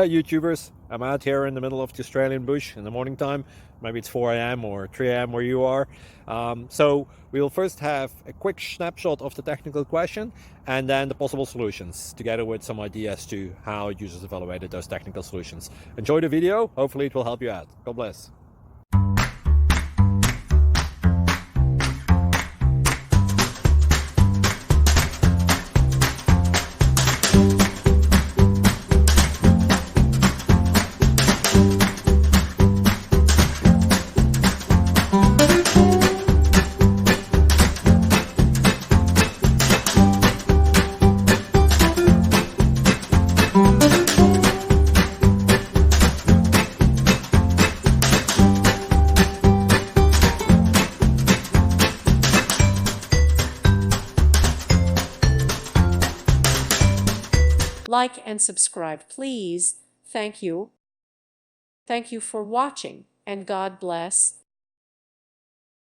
YouTubers. I'm out here in the middle of the Australian bush in the morning time. Maybe it's 4 a.m. or 3 a.m. where you are. So we'll first have a quick snapshot of the technical question and then the possible solutions, together with some ideas to how users evaluated those technical solutions. Enjoy the video. Hopefully it will help you out. God bless. Like and subscribe, please. Thank you. Thank you for watching, and God bless.